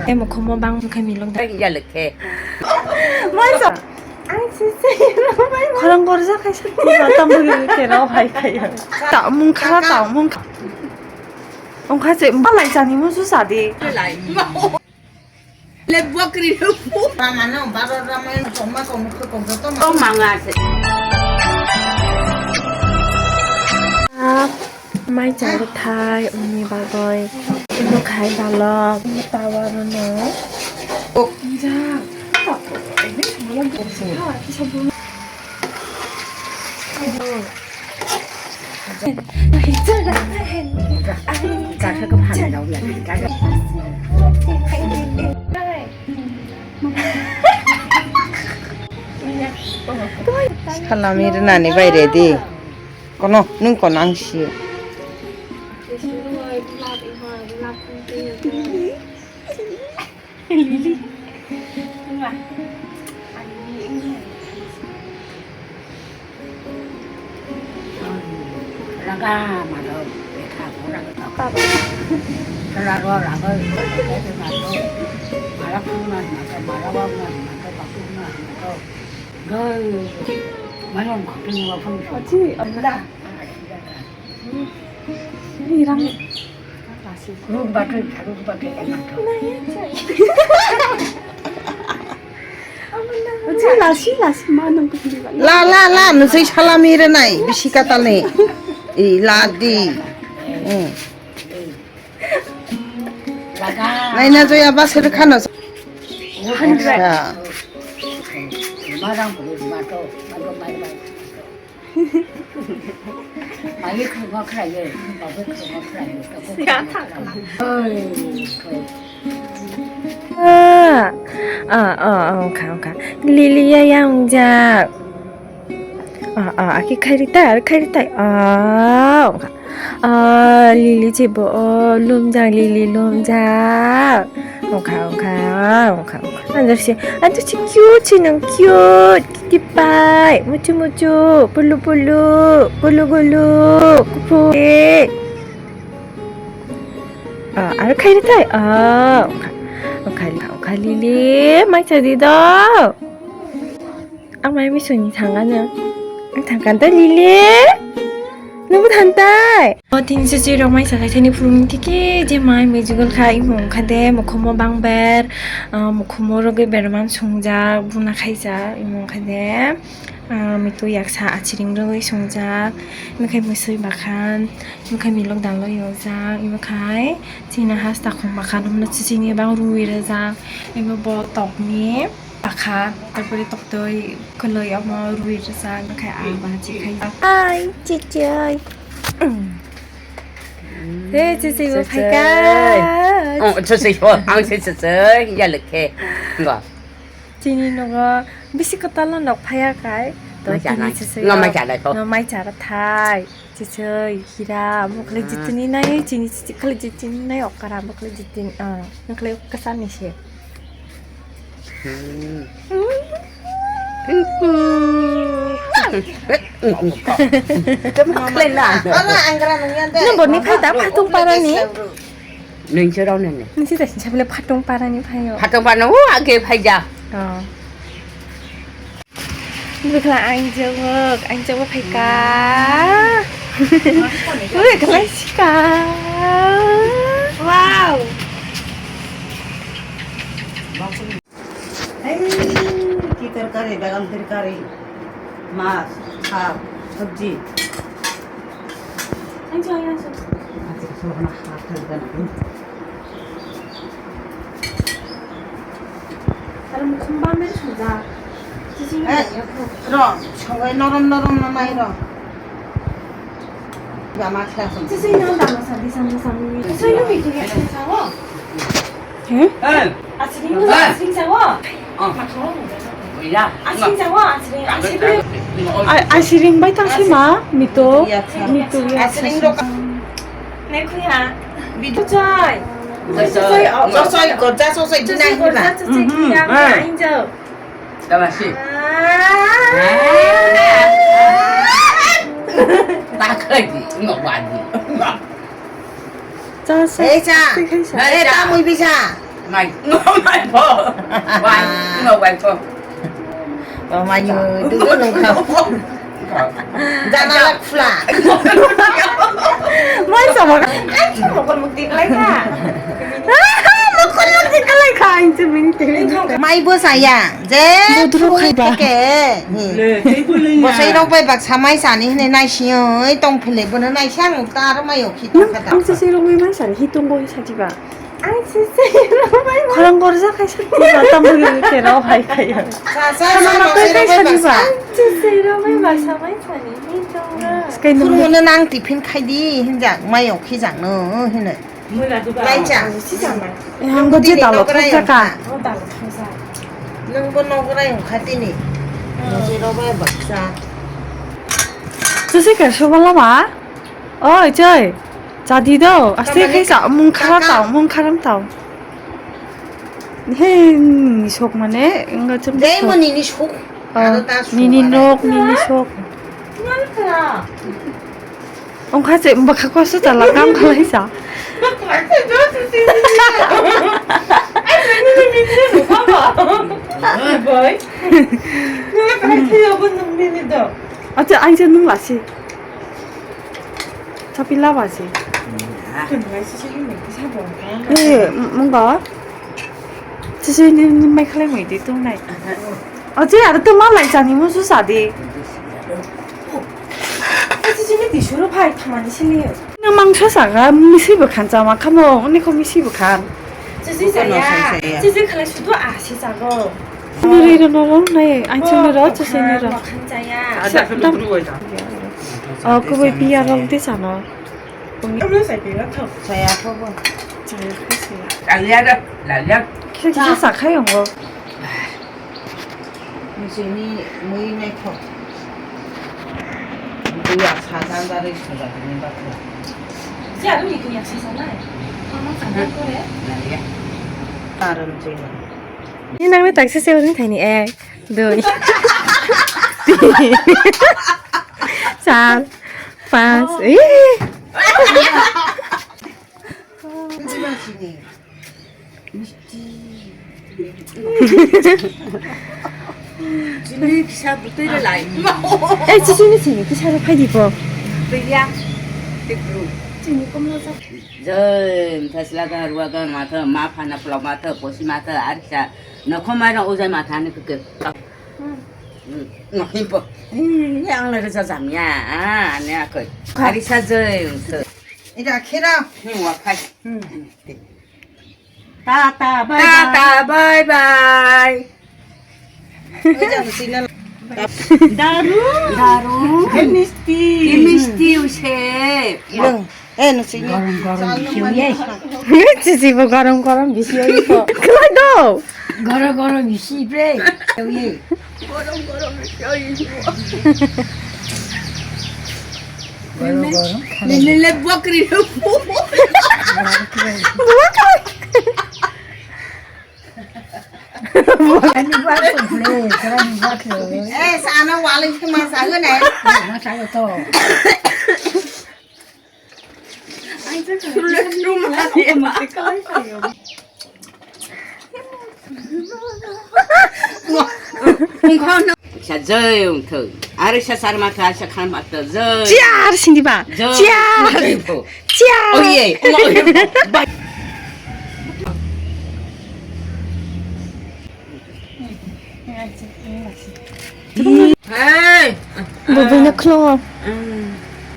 em một không băng khai mình luôn Cái giờ lực khe. 맞아. 아이 진짜 그런 거를 생각하셨지 어떤 분이 이렇게 나와요. tạo khá tạo mong ông khai sẽ bắt lại chàng thì muốn xuất xả đi. Lại lên bữa cái đi đâu. Ba mà nó ba ra mấy còn mà còn có Không mà ngà. mai trả được thai ông đi bà rồi em có khai bà lo bà vào nó nữa. Dạ. Cả cái cấp hành đâu vậy? Cả cái. 살라미를 나니 봐야 돼. 거노 눈 거낭시. Raga mà đâu để khảo của raga tao. Raga raga cái mà đâu mà nó không mà nó bông mà nó bọc không mà nó rồi mấy ông học sinh mà không phải chứ ông đã đi răng luôn ba cái em ăn chứ là mà nó cũng đi vậy 라 너 저기 살라미를 나이 비시가달네. 이 라디. 응. raga 나이나 줘야 바스를 카노. 자 마랑 부르지 마 또. 많이 많이 그거 그래. 나도 그거 그래. 야 탁 어이 ongkha Lilia yang jak aki khai tai ongkha Lili chebo lumjak Lili lumjak ongkha anjir si cute nang cute kitty pie mucu bulu kupu khai tai ongkha Lili mai jadi đâu ông mai mới suy thằng anh nữa anh thằng cần tới Lili 너무 단다. 딘스지 롱마이 사가 테니 프로민 티키 제 마이 메주글 카이 몽카데 모코모 방베르 모코모로게 베르만 송자 부나 카이자 이몽카데 미토 약사 아치링로이 송자 이모카이 무스이 바칸 이모카이 밀록 달로 요자 이모카이 지나 하스타 콩 바칸 홈나 치치니 방 루이르자 이모 보 떡니 바카 তারপরে তক্তই কলই আমার রুইর সাং খাই আবাজি খাই আই চিচই চিচই 뭐 팔까 저기 앙세스스 야 이렇게 이거 지니 너가 미시코 달러 넉 파야가이 너 너만 잘해 또 너만 잘하타이 치치이 기라 뭐 그래 지트니 나이 지니 치치 그래 지트니 나이 억가라 뭐 그래 지트니 너 그래 까사니시 lên là nó bột ní phải đáp tung para ní nên chưa đâu này nên chỉ để chăm lấy phát tung para ní phải rồi phát tung para nó kêu phải giờ việc là anh chưa phải cá 왜 cái cá wow की तरकारी बेगन तरकारी माछ भात सब्जी anh cho anh ăn 아직 소나 하트는 다른 콤밤에 주자 지진이 러 저거 너럼 나이러 야 마트라서 지진이 한다고 산디 소유비 되게 괜찮아 응? 아스링 사워 아시링 바이 당시마 미토 아스링로 네 그냥 초초이 소소이 거자 소소이 지나이 구나 인정 잠깐만씩 딱 그러지 이거 완지 짜서. 에자. 에자 뭐 비자. mày ngó mày phơ mày ngó mày phơ mà như từ từ nông không ra nó lắc phla Mai sao mà anh chỉ một con một tiếng lấy cả. Một con một tiếng lấy cả anh chỉ mình tiếng. mày bữa say à dễ kệ bữa say đâu phải bạc sa mai sa này này xí ơi tông phải lấy bữa này sang ta đó mày ở khi tông cái anh chỉ lo mấy sản hit tung boy sao chị bà. Anh chỉ lo mấy 그런 거를 생각하셨지만 어떤 분이 되라고 할까요? 그러면은 낭 디핀 카이디 현장 마이 오키 장너 해네 라이자 한 거지 달로 통사가 능번 노그라용 카티니 뭐지로베 박사 Chú sẽ kể số bao lâu á? Ôi trời, chả đi đâu. À sẽ khai sợ mông khá tàu. Hey, Sokh mà nè, người chấm dễ mà nini Sokh nini Sokh. Ông khai sẽ mà khá quá số trả là cam khá lấy sao? 어째 anh chưa nung là gì? Sao pin lao gì? 네, 뭔가 지수님 mấy khai mấy tí tung này. 어째 알았던 말 lại 니 무슨 사디? 지수님 뒤로 파이 타만 실래요. 그냥 망쳐서가 미시부 칸자마 카모 언니 거 미시부 칸. 지수야. 지수 khai 수도 아시자고. Nuri nó này anh chưa nữa cho xin nữa. Cô với Pia không thế sao nó? Không biết sai gì lắm thôi. Sai à không? Sai cái gì? là liệt đó là liệt Cái gì sao khai không? 무슨이 뭐이네 커 누구야 사장자를 찾아다니는 것 같아 Chị ở đâu thì cũng nhạc sĩ sống này. Không mang phản đối cô đấy. là liệt 나름 지금 Nhưng đang với tạch xe xe thấy nè e. Đời. Sao? Phá sĩ. 한지마시니 Đi sao tụi tôi lại Ê, chị xin chị cái sao phải đi bộ. đi ra tiếp luôn Chị cũng lo sao? rồi thật là cái ruộng cái mà thơ má phan là plau má thơ posi má thơ ăn sa nó không ai nó ozai má thằng này cái nó hiểm yang là cái giảm nha anh ấy cái hari sa rồi 이라 키라 nhưng mà phải ta bye bye 의자 무슨은 다루 케미스티 우세 이런 애는 쓰니 Chị gì mà gồm bị xíu đi bộ. Cái này đâu? goro misi bre yoi le bokri 에 사는 와는 그만 사그네 나 사고 또 자 저용 더 아르샤 사람한테 아샤 칸 맞다 저 짜! 신디 봐. 저 짜! 짜! 오예 어머 에이 Bởi vì nó khlo.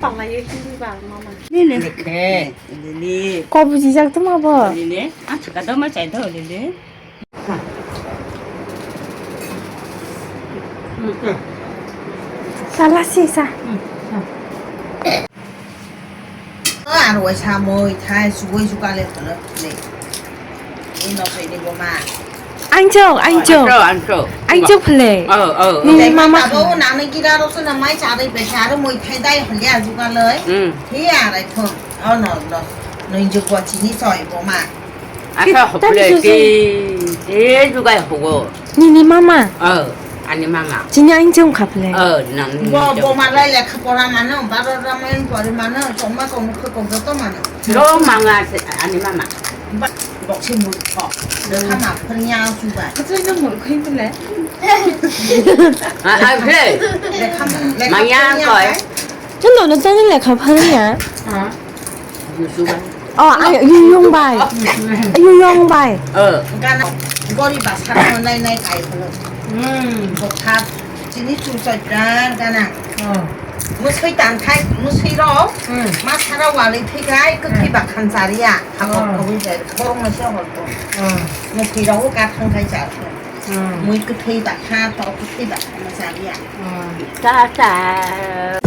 Bằng này đi vào mama. 이렇게 릴리 Có gì chắc tôi mà bờ. 릴리 아 제가 너무 잘 더 릴리 Sao là gì sao? à rồi xa môi thay suối su ca lên rồi này in nó phải đi bộ mà Anh chồng. ăn trâu Anh chồng play. để mama bố nào này kia đâu sẽ làm máy trả đây phải trả đâu môi thay đây phải ra su ca lấy thế à này thôi nó 이제 qua chỉ đi sỏi bộ mà 아까 헛불레기 제일 누가 하고 Nini mama. 아니마마. 진짜 인정 갚을래. 난. 뭐 말래 레카 보라마는 바로라면 버리마는 정말 공부 공부도 많아. 로망아 아니마마. 먹지 못 거. 하나 그냥 주가. 갑자기 뭘 힘들래? 그래. 레카 망양 거야. 저 너는 짜증내 갚하느냐? 유수가. 유용 bài. 유용 bài. 그러니까 거리 봐 사람은 나이 가이고. 복합 진이 주서잖아. 그러니까 뭐 소이단 타이 뭐 소이로. 마 살아와리 태가이 끝이 박한 자리야. 하고 거기 이제 보롱을 씌워갖고. 뭐 피라고 같은 가이 자. 뭐 끝이 박하 또 끝이 박한 자리야. 자자